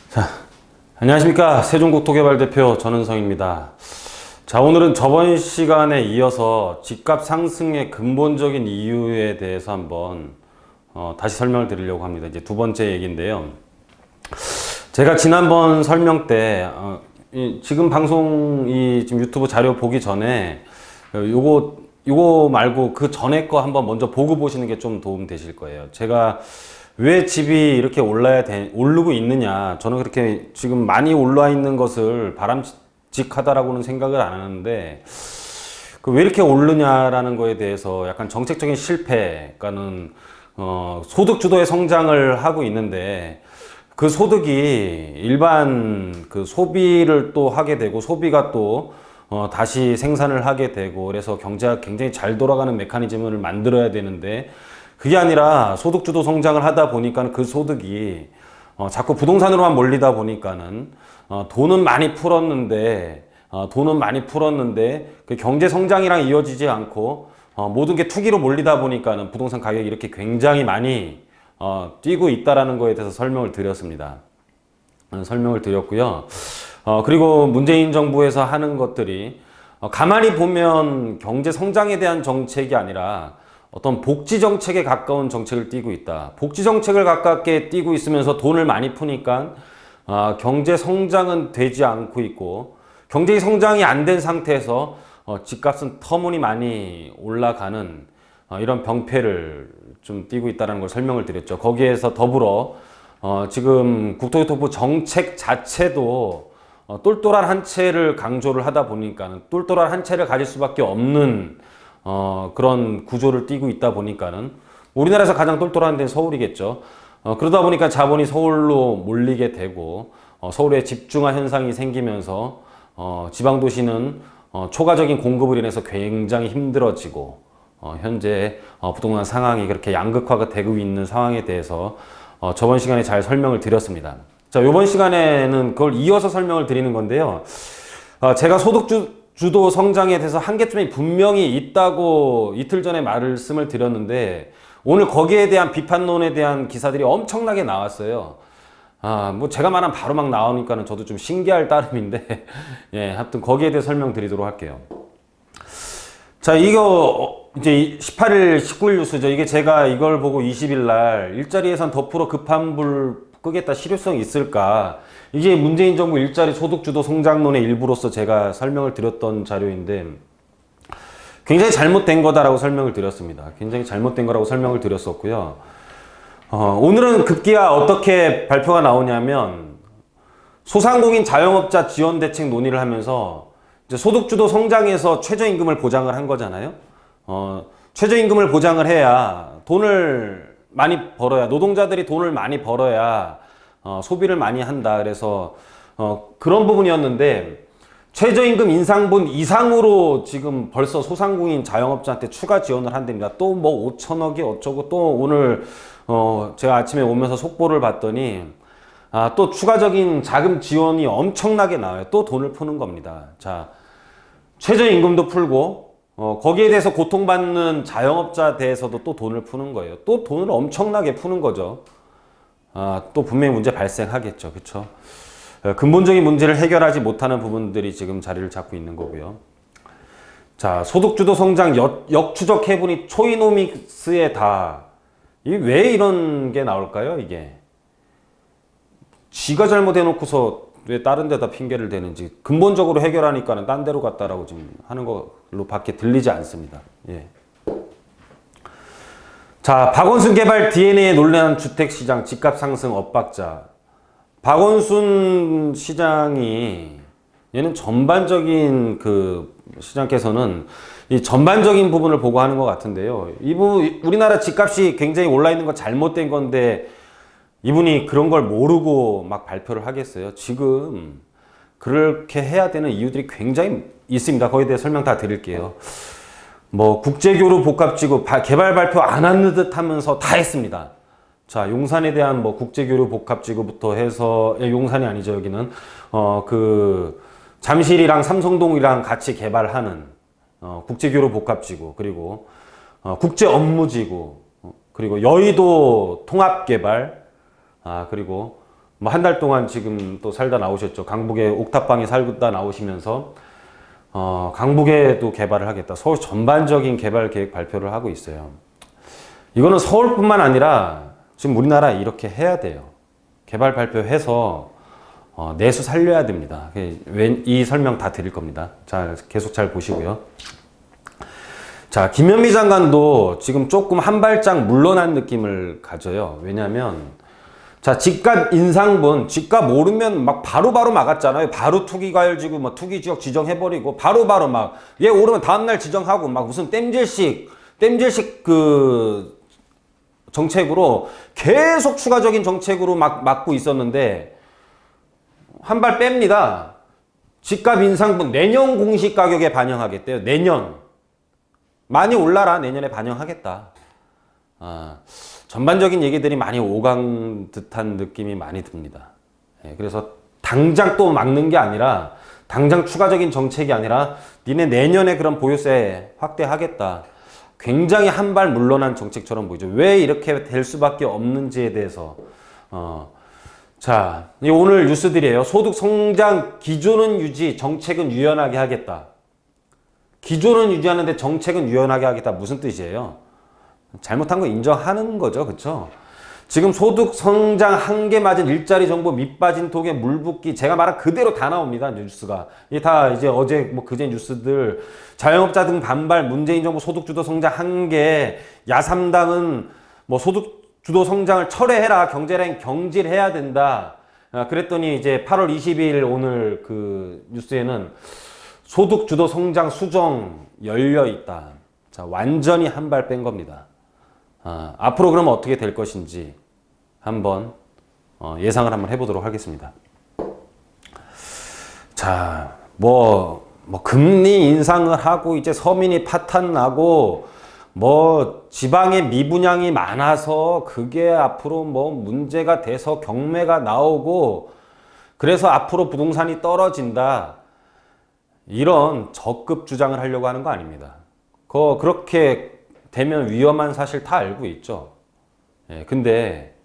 자, 안녕하십니까. 세종국토개발 대표 전은성입니다. 자, 오늘은 저번 시간에 이어서 집값 상승의 근본적인 이유에 대해서 한번 다시 설명을 드리려고 합니다. 이제 두 번째 얘기인데요. 제가 지난번 설명 때 지금 방송 지금 유튜브 자료 보기 전에 요거 말고 그 전에 거 한번 먼저 보고 보시는 게 좀 도움 되실 거예요. 제가 왜 집이 이렇게 오르고 있느냐, 저는 그렇게 지금 많이 올라 있는 것을 바람직하다라고는 생각을 안 하는데, 왜 이렇게 오르냐라는 거에 대해서 약간 정책적인 실패, 그러니까는 소득 주도의 성장을 하고 있는데, 그 소득이 일반 그 소비를 또 하게 되고, 소비가 또 다시 생산을 하게 되고, 그래서 경제가 굉장히 잘 돌아가는 메커니즘을 만들어야 되는데, 그게 아니라 소득 주도 성장을 하다 보니까 그 소득이 자꾸 부동산으로만 몰리다 보니까는 돈은 많이 풀었는데 그 경제 성장이랑 이어지지 않고 모든 게 투기로 몰리다 보니까는 부동산 가격이 이렇게 굉장히 많이 뛰고 있다라는 거에 대해서 설명을 드렸습니다. 설명을 드렸고요. 그리고 문재인 정부에서 하는 것들이 가만히 보면 경제 성장에 대한 정책이 아니라 어떤 복지 정책에 가까운 정책을 띠고 있다. 복지 정책을 가깝게 띠고 있으면서 돈을 많이 푸니까 경제 성장은 되지 않고 있고, 경제 성장이 안 된 상태에서 집값은 터무니 많이 올라가는 이런 병폐를 좀 띠고 있다는 걸 설명을 드렸죠. 거기에서 더불어 지금 국토교통부 정책 자체도 똘똘한 한 채를 강조를 하다 보니까는 똘똘한 한 채를 가질 수밖에 없는 그런 구조를 띠고 있다 보니까는 우리나라에서 가장 똘똘한 데는 서울이겠죠. 그러다 보니까 자본이 서울로 몰리게 되고 서울에 집중화 현상이 생기면서 지방도시는 초과적인 공급을 인해서 굉장히 힘들어지고 현재 부동산 상황이 그렇게 양극화가 되고 있는 상황에 대해서 저번 시간에 잘 설명을 드렸습니다. 자, 이번 시간에는 그걸 이어서 설명을 드리는 건데요. 제가 주도 성장에 대해서 한계점이 분명히 있다고 이틀 전에 말씀을 드렸는데, 오늘 거기에 대한 비판론에 대한 기사들이 엄청나게 나왔어요. 뭐 제가 말하면 바로 막 나오니까는 저도 좀 신기할 따름인데, 예, 하여튼 거기에 대해 설명드리도록 할게요. 자, 이거 이제 18일, 19일 뉴스죠. 이게 제가 이걸 보고 20일 날 일자리 예산 더% 급한불 끄겠다, 실효성이 있을까? 이게 문재인 정부 일자리 소득 주도 성장론의 일부로서 제가 설명을 드렸던 자료인데, 굉장히 잘못된 거다라고 설명을 드렸습니다. 굉장히 잘못된 거라고 설명을 드렸었고요. 오늘은 급기야 어떻게 발표가 나오냐면, 소상공인 자영업자 지원 대책 논의를 하면서 이제 소득 주도 성장에서 최저임금을 보장을 한 거잖아요. 최저임금을 보장을 해야 돈을 많이 벌어야, 노동자들이 돈을 많이 벌어야 소비를 많이 한다. 그래서 그런 부분이었는데, 최저임금 인상분 이상으로 지금 벌써 소상공인 자영업자한테 추가 지원을 한답니다. 또 뭐 5천억이 어쩌고, 또 오늘 제가 아침에 오면서 속보를 봤더니 또 추가적인 자금 지원이 엄청나게 나와요. 또 돈을 푸는 겁니다. 자, 최저임금도 풀고 거기에 대해서 고통받는 자영업자 대해서도 또 돈을 푸는 거예요. 또 돈을 엄청나게 푸는 거죠. 또 분명히 문제 발생하겠죠. 그렇죠? 근본적인 문제를 해결하지 못하는 부분들이 지금 자리를 잡고 있는 거고요. 자, 소득주도 성장 역추적 해보니 초이노믹스에 다, 이게 왜 이런 게 나올까요? 이게 지가 잘못해놓고서 왜 다른 데다 핑계를 대는지, 근본적으로 해결하니까는 딴 데로 갔다라고 지금 하는 걸로 밖에 들리지 않습니다. 예. 자, 박원순 개발 DNA 논란 주택시장 집값 상승 엇박자. 박원순 시장이, 얘는 전반적인 그 시장께서는 이 전반적인 부분을 보고 하는 것 같은데요. 우리나라 집값이 굉장히 올라 있는 거 잘못된 건데 이분이 그런 걸 모르고 막 발표를 하겠어요? 지금 그렇게 해야 되는 이유들이 굉장히 있습니다. 거기에 대해 설명 다 드릴게요. 뭐 국제교류 복합지구 개발 발표 안 하는 듯 하면서 다 했습니다. 자, 용산에 대한 뭐 국제교류 복합지구부터 해서, 용산이 아니죠, 여기는 그 잠실이랑 삼성동이랑 같이 개발하는 국제교류 복합지구, 그리고 국제 업무지구, 그리고 여의도 통합개발, 그리고 뭐 한 달 동안 지금 또 살다 나오셨죠. 강북에 옥탑방에 살다 나오시면서 강북에도 개발을 하겠다. 서울 전반적인 개발 계획 발표를 하고 있어요. 이거는 서울뿐만 아니라 지금 우리나라 이렇게 해야 돼요. 개발 발표해서 내수 살려야 됩니다. 이 설명 다 드릴 겁니다. 자, 계속 잘 보시고요. 자, 김현미 장관도 지금 조금 한 발짝 물러난 느낌을 가져요. 왜냐면 자, 집값 인상분, 집값 오르면 막 바로바로 막았잖아요. 바로 투기 과열지구, 뭐 투기 지역 지정해버리고, 바로바로 막, 얘 오르면 다음날 지정하고, 막 무슨 땜질식 그 정책으로 계속 추가적인 정책으로 막 막고 있었는데, 한 발 뺍니다. 집값 인상분 내년 공시 가격에 반영하겠대요. 내년. 많이 올라라. 내년에 반영하겠다. 전반적인 얘기들이 많이 오간 듯한 느낌이 많이 듭니다. 그래서 당장 또 막는 게 아니라 당장 추가적인 정책이 아니라 니네 내년에 그런 보유세 확대하겠다. 굉장히 한 발 물러난 정책처럼 보이죠. 왜 이렇게 될 수밖에 없는지에 대해서 자, 오늘 뉴스들이에요. 소득 성장 기조는 유지, 정책은 유연하게 하겠다. 기조는 유지하는데 정책은 유연하게 하겠다. 무슨 뜻이에요? 잘못한 거 인정하는 거죠. 그쵸? 지금 소득 성장 한계 맞은 일자리 정보 밑빠진 독에 물 붓기 제가 말한 그대로 다 나옵니다. 뉴스가. 이게 다 이제 어제 뭐 그제 뉴스들 자영업자 등 반발 문재인 정부 소득 주도 성장 한계 야3당은 뭐 소득 주도 성장을 철회해라. 경제라인 경질해야 된다. 그랬더니 이제 8월 20일 오늘 그 뉴스에는 소득 주도 성장 수정 열려 있다. 자, 완전히 한 발 뺀 겁니다. 앞으로 그러면 어떻게 될 것인지 한번 예상을 한번 해보도록 하겠습니다. 자, 뭐 금리 인상을 하고 이제 서민이 파탄 나고 뭐 지방에 미분양이 많아서 그게 앞으로 뭐 문제가 돼서 경매가 나오고 그래서 앞으로 부동산이 떨어진다. 이런 적급 주장을 하려고 하는 거 아닙니다. 그렇게 되면 위험한 사실 다 알고 있죠. 근데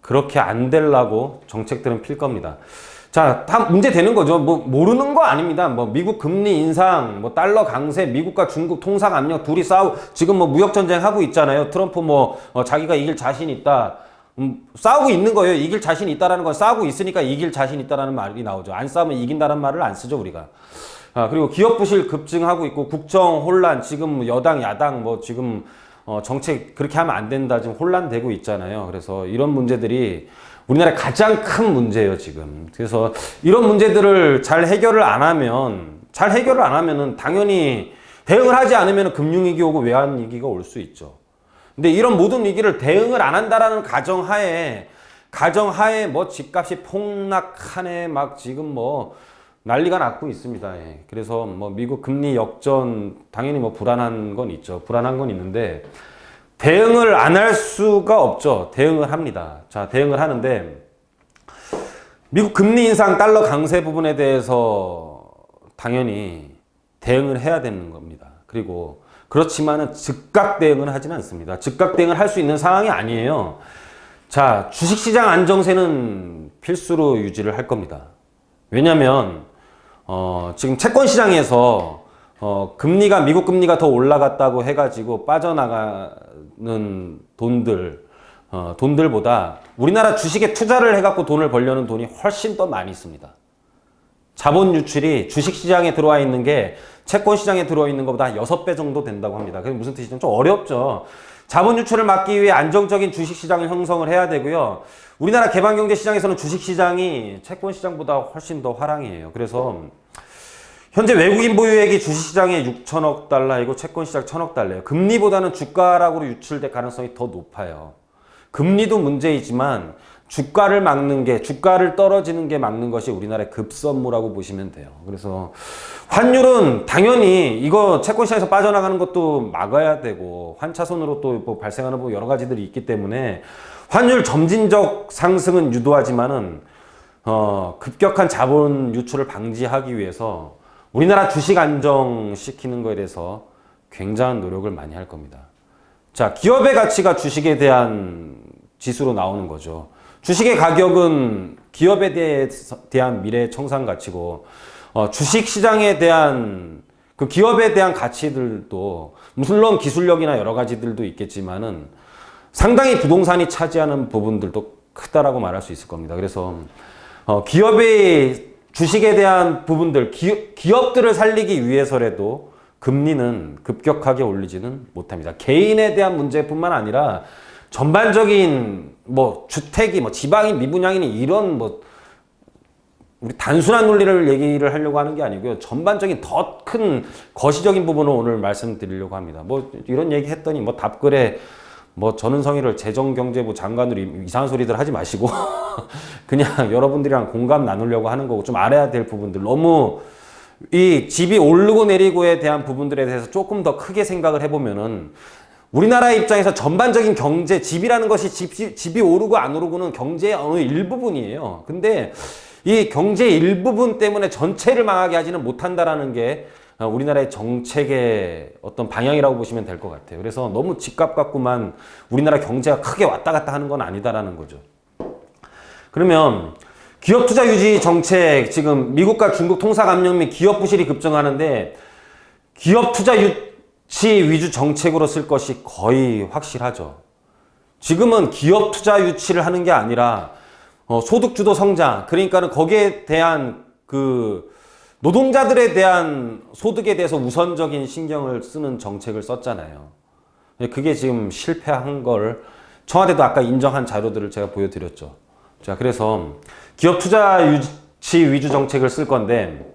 그렇게 안 되려고 정책들은 필 겁니다. 자, 다 문제 되는 거죠. 뭐 모르는 거 아닙니다. 뭐 미국 금리 인상, 뭐 달러 강세, 미국과 중국 통상 압력 둘이 지금 뭐 무역 전쟁 하고 있잖아요. 트럼프 자기가 이길 자신 있다. 싸우고 있는 거예요. 이길 자신 있다라는 건 싸우고 있으니까 이길 자신 있다라는 말이 나오죠. 안 싸우면 이긴다는 말을 안 쓰죠, 우리가. 그리고 기업 부실 급증하고 있고 국정 혼란 지금 여당 야당 뭐 지금 정책 그렇게 하면 안 된다 지금 혼란되고 있잖아요. 그래서 이런 문제들이 우리나라의 가장 큰 문제예요, 지금. 그래서 이런 문제들을 잘 해결을 안 하면은 당연히 대응을 하지 않으면 금융위기 오고 외환위기가 올 수 있죠. 근데 이런 모든 위기를 대응을 안 한다라는 가정하에 뭐 집값이 폭락하네 막 지금 뭐 난리가 났고 있습니다. 그래서 뭐 미국 금리 역전 당연히 뭐 불안한 건 있죠. 불안한 건 있는데 대응을 안 할 수가 없죠. 대응을 합니다. 자, 대응을 하는데 미국 금리 인상 달러 강세 부분에 대해서 당연히 대응을 해야 되는 겁니다. 그리고 그렇지만은 즉각 대응은 하지는 않습니다. 즉각 대응을 할 수 있는 상황이 아니에요. 자, 주식시장 안정세는 필수로 유지를 할 겁니다. 왜냐면 지금 채권시장에서 미국 금리가 더 올라갔다고 해가지고 빠져나가는 돈들보다 우리나라 주식에 투자를 해갖고 돈을 벌려는 돈이 훨씬 더 많이 있습니다. 자본 유출이 주식시장에 들어와 있는 게 채권시장에 들어와 있는 것보다 6배 정도 된다고 합니다. 그게 무슨 뜻이죠? 좀 어렵죠. 자본 유출을 막기 위해 안정적인 주식시장을 형성을 해야 되고요. 우리나라 개방경제시장에서는 주식시장이 채권시장보다 훨씬 더 화랑이에요. 그래서 현재 외국인 보유액이 주식시장에 6천억 달러이고 채권시장 1천억 달러예요. 금리보다는 주가락으로 유출될 가능성이 더 높아요. 금리도 문제이지만 주가를 떨어지는 게 막는 것이 우리나라의 급선무라고 보시면 돼요. 그래서 환율은 당연히 이거 채권시장에서 빠져나가는 것도 막아야 되고 환차손으로 또 뭐 발생하는 뭐 여러 가지들이 있기 때문에 환율 점진적 상승은 유도하지만은 급격한 자본 유출을 방지하기 위해서 우리나라 주식 안정시키는 거에 대해서 굉장한 노력을 많이 할 겁니다. 자, 기업의 가치가 주식에 대한 지수로 나오는 거죠. 주식의 가격은 기업에 대한 미래 청산 가치고, 주식 시장에 대한 그 기업에 대한 가치들도 물론 기술력이나 여러 가지들도 있겠지만은 상당히 부동산이 차지하는 부분들도 크다라고 말할 수 있을 겁니다. 그래서 기업의 주식에 대한 부분들, 기업들을 살리기 위해서라도 금리는 급격하게 올리지는 못합니다. 개인에 대한 문제뿐만 아니라 전반적인 뭐 주택이 뭐 지방인 미분양이니 이런 뭐 우리 단순한 논리를 얘기를 하려고 하는 게 아니고요. 전반적인 더 큰 거시적인 부분을 오늘 말씀드리려고 합니다. 뭐 이런 얘기 했더니 뭐 답글에 뭐 전은성이를 재정경제부 장관으로 이상한 소리들 하지 마시고 그냥 여러분들이랑 공감 나누려고 하는 거고, 좀 알아야 될 부분들, 너무 이 집이 오르고 내리고에 대한 부분들에 대해서 조금 더 크게 생각을 해보면은 우리나라 입장에서 전반적인 경제, 집이라는 것이 집이 오르고 안 오르고는 경제의 어느 일부분이에요. 근데 이 경제 일부분 때문에 전체를 망하게 하지는 못한다라는 게 우리나라의 정책의 어떤 방향이라고 보시면 될 것 같아요. 그래서 너무 집값 갖고만 우리나라 경제가 크게 왔다 갔다 하는 건 아니다라는 거죠. 그러면 기업 투자 유지 정책, 지금 미국과 중국 통사 감면 및 기업 부실이 급증하는데 기업 투자 유치 위주 정책으로 쓸 것이 거의 확실하죠. 지금은 기업 투자 유치를 하는 게 아니라 소득 주도 성장, 그러니까는 거기에 대한 그 노동자들에 대한 소득에 대해서 우선적인 신경을 쓰는 정책을 썼잖아요. 그게 지금 실패한 걸 청와대도 아까 인정한 자료들을 제가 보여드렸죠. 자, 그래서 기업 투자 유치 위주 정책을 쓸 건데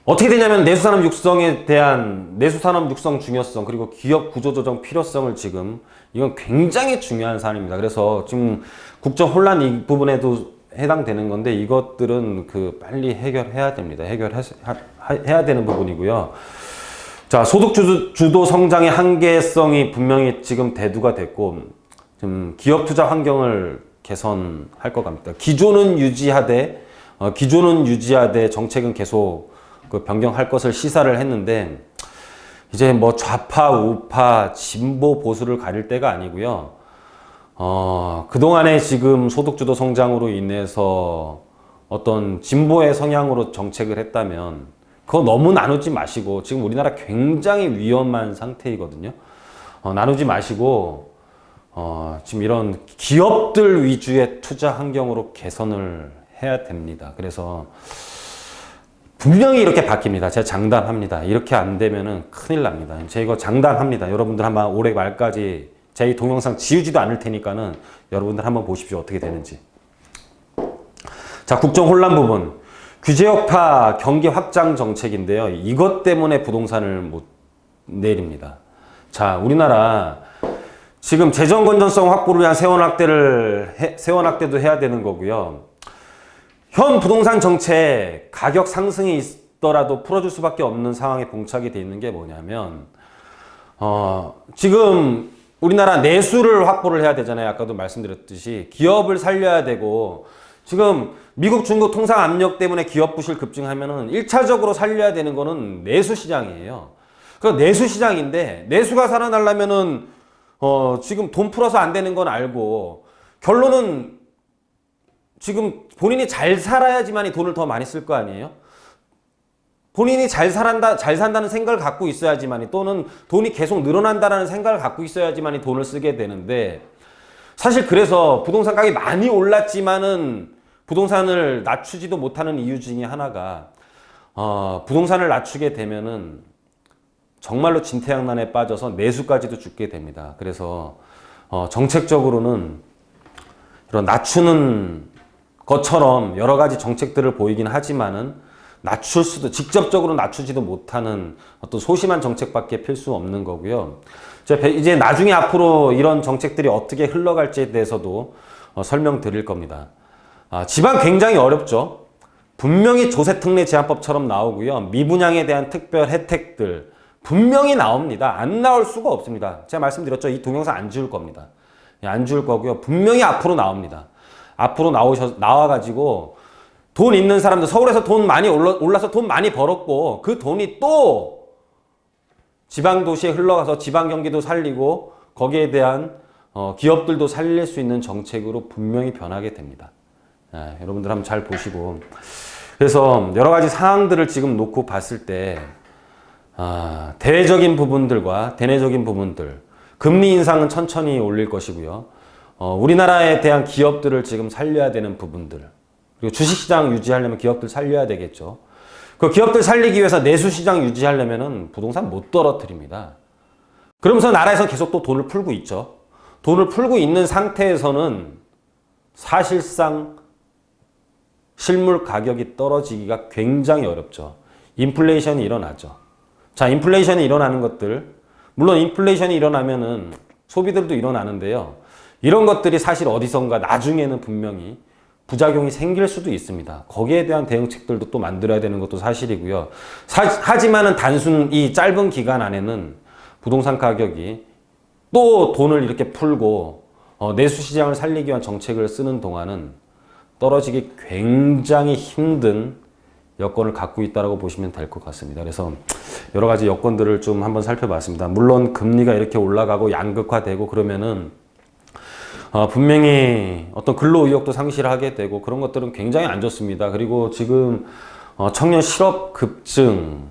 어떻게 되냐면 내수산업 육성에 대한 내수산업 육성 중요성, 그리고 기업 구조조정 필요성을 지금 이건 굉장히 중요한 사안입니다. 그래서 지금 국정 혼란 이 부분에도 해당되는 건데 이것들은 그 빨리 해결해야 됩니다. 해야 되는 부분이고요. 자, 소득 주도 성장의 한계성이 분명히 지금 대두가 됐고, 좀 기업 투자 환경을 개선할 것 같습니다. 기조는 유지하되 정책은 계속 그 변경할 것을 시사를 했는데, 이제 뭐 좌파, 우파, 진보, 보수를 가릴 때가 아니고요. 그동안에 지금 소득주도 성장으로 인해서 어떤 진보의 성향으로 정책을 했다면 그거 너무 나누지 마시고, 지금 우리나라 굉장히 위험한 상태이거든요. 나누지 마시고, 지금 이런 기업들 위주의 투자 환경으로 개선을 해야 됩니다. 그래서 분명히 이렇게 바뀝니다. 제가 장담합니다. 이렇게 안 되면은 큰일 납니다. 제가 이거 장담합니다. 여러분들 한번 올해 말까지 제 이 동영상 지우지도 않을 테니까는 여러분들 한번 보십시오. 어떻게 되는지. 자, 국정 혼란 부분. 규제 여파 경기 확장 정책인데요. 이것 때문에 부동산을 못 내립니다. 자, 우리나라 지금 재정 건전성 확보를 위한 세원 확대도 해야 되는 거고요. 현 부동산 정책 가격 상승이 있더라도 풀어줄 수밖에 없는 상황에 봉착이 돼 있는 게 뭐냐면, 지금 우리나라 내수를 확보를 해야 되잖아요. 아까도 말씀드렸듯이 기업을 살려야 되고, 지금 미국 중국 통상 압력 때문에 기업 부실 급증하면은 1차적으로 살려야 되는 거는 내수 시장이에요. 그 내수 시장인데 내수가 살아나려면은 지금 돈 풀어서 안 되는 건 알고, 결론은 지금 본인이 잘 살아야지만이 돈을 더 많이 쓸 거 아니에요? 본인이 잘 산다는 생각을 갖고 있어야지만이, 또는 돈이 계속 늘어난다는 생각을 갖고 있어야지만이 돈을 쓰게 되는데, 사실 그래서 부동산 가격이 많이 올랐지만은 부동산을 낮추지도 못하는 이유 중에 하나가, 부동산을 낮추게 되면은 정말로 진퇴양난에 빠져서 내수까지도 죽게 됩니다. 그래서 정책적으로는 이런 낮추는 것처럼 여러 가지 정책들을 보이긴 하지만은 직접적으로 낮추지도 못하는 어떤 소심한 정책밖에 필 수 없는 거고요. 이제 나중에 앞으로 이런 정책들이 어떻게 흘러갈지에 대해서도 설명드릴 겁니다. 지방 굉장히 어렵죠. 분명히 조세특례 제한법처럼 나오고요. 미분양에 대한 특별 혜택들 분명히 나옵니다. 안 나올 수가 없습니다. 제가 말씀드렸죠. 이 동영상 안 지울 겁니다. 안 지울 거고요. 분명히 앞으로 나옵니다. 앞으로 나와가지고 돈 있는 사람들, 서울에서 돈 많이 올라서 돈 많이 벌었고, 그 돈이 또 지방 도시에 흘러가서 지방 경기도 살리고 거기에 대한 기업들도 살릴 수 있는 정책으로 분명히 변하게 됩니다. 여러분들 한번 잘 보시고. 그래서 여러 가지 상황들을 지금 놓고 봤을 때 대외적인 부분들과 대내적인 부분들, 금리 인상은 천천히 올릴 것이고요. 우리나라에 대한 기업들을 지금 살려야 되는 부분들, 그리고 주식시장 유지하려면 기업들 살려야 되겠죠. 그 기업들 살리기 위해서 내수시장 유지하려면 부동산 못 떨어뜨립니다. 그러면서 나라에서 계속 또 돈을 풀고 있죠. 돈을 풀고 있는 상태에서는 사실상 실물 가격이 떨어지기가 굉장히 어렵죠. 인플레이션이 일어나죠. 자, 인플레이션이 일어나는 것들, 물론 인플레이션이 일어나면은 소비들도 일어나는데요. 이런 것들이 사실 어디선가 나중에는 분명히 부작용이 생길 수도 있습니다. 거기에 대한 대응책들도 또 만들어야 되는 것도 사실이고요. 하지만은 단순 이 짧은 기간 안에는 부동산 가격이 또 돈을 이렇게 풀고 내수 시장을 살리기 위한 정책을 쓰는 동안은 떨어지기 굉장히 힘든 여건을 갖고 있다고 보시면 될 것 같습니다. 그래서 여러 가지 여건들을 좀 한번 살펴봤습니다. 물론 금리가 이렇게 올라가고 양극화되고 그러면은 분명히 어떤 근로 의욕도 상실하게 되고 그런 것들은 굉장히 안 좋습니다. 그리고 지금 청년 실업 급증,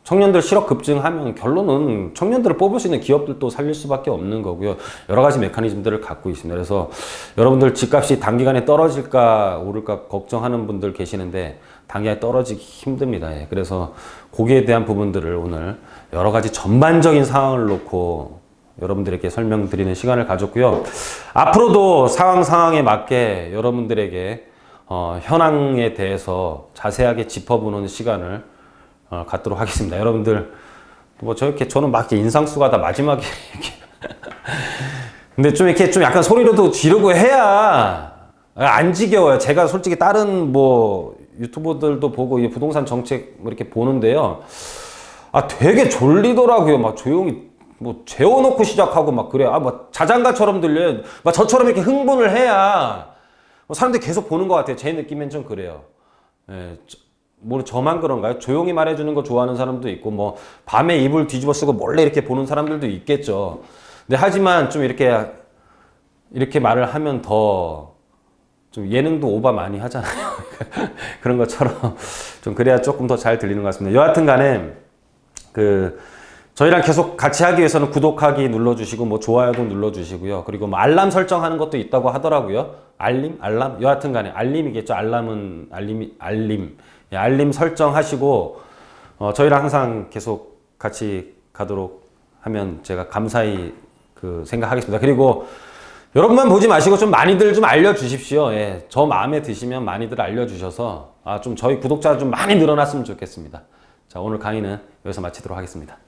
청년들 실업 급증하면 결론은 청년들을 뽑을 수 있는 기업들도 살릴 수밖에 없는 거고요. 여러 가지 메커니즘들을 갖고 있습니다. 그래서 여러분들 집값이 단기간에 떨어질까 오를까 걱정하는 분들 계시는데 단기간에 떨어지기 힘듭니다. 그래서 거기에 대한 부분들을 오늘 여러 가지 전반적인 상황을 놓고 여러분들에게 설명드리는 시간을 가졌고요. 앞으로도 상황에 맞게 여러분들에게 현황에 대해서 자세하게 짚어보는 시간을 갖도록 하겠습니다. 여러분들 뭐 저는 막 이렇게 인상수가 다 마지막에 이렇게 근데 좀 이렇게 좀 약간 소리로도 지르고 해야 안 지겨워요. 제가 솔직히 다른 뭐 유튜버들도 보고 이 부동산 정책 뭐 이렇게 보는데요. 되게 졸리더라고요. 막 조용히 뭐 재워놓고 시작하고 막 그래요. 뭐 자장가처럼 들려요. 막 저처럼 이렇게 흥분을 해야 사람들이 계속 보는 것 같아요. 제 느낌엔 좀 그래요. 뭐 저만 그런가요? 조용히 말해주는 거 좋아하는 사람도 있고 뭐 밤에 이불 뒤집어 쓰고 몰래 이렇게 보는 사람들도 있겠죠. 근데 하지만 좀 이렇게 말을 하면 더 좀 예능도 오바 많이 하잖아요. 그런 것처럼 좀 그래야 조금 더 잘 들리는 것 같습니다. 여하튼 간에 저희랑 계속 같이 하기 위해서는 구독하기 눌러주시고 뭐 좋아요도 눌러주시고요. 그리고 뭐 알람 설정하는 것도 있다고 하더라고요. 알람? 여하튼 간에 알림이겠죠. 알람은 알림. 알림 설정하시고 저희랑 항상 계속 같이 가도록 하면 제가 감사히 생각하겠습니다. 그리고 여러분만 보지 마시고 좀 많이들 좀 알려주십시오. 저 마음에 드시면 많이들 알려주셔서 좀 저희 구독자 좀 많이 늘어났으면 좋겠습니다. 자, 오늘 강의는 여기서 마치도록 하겠습니다.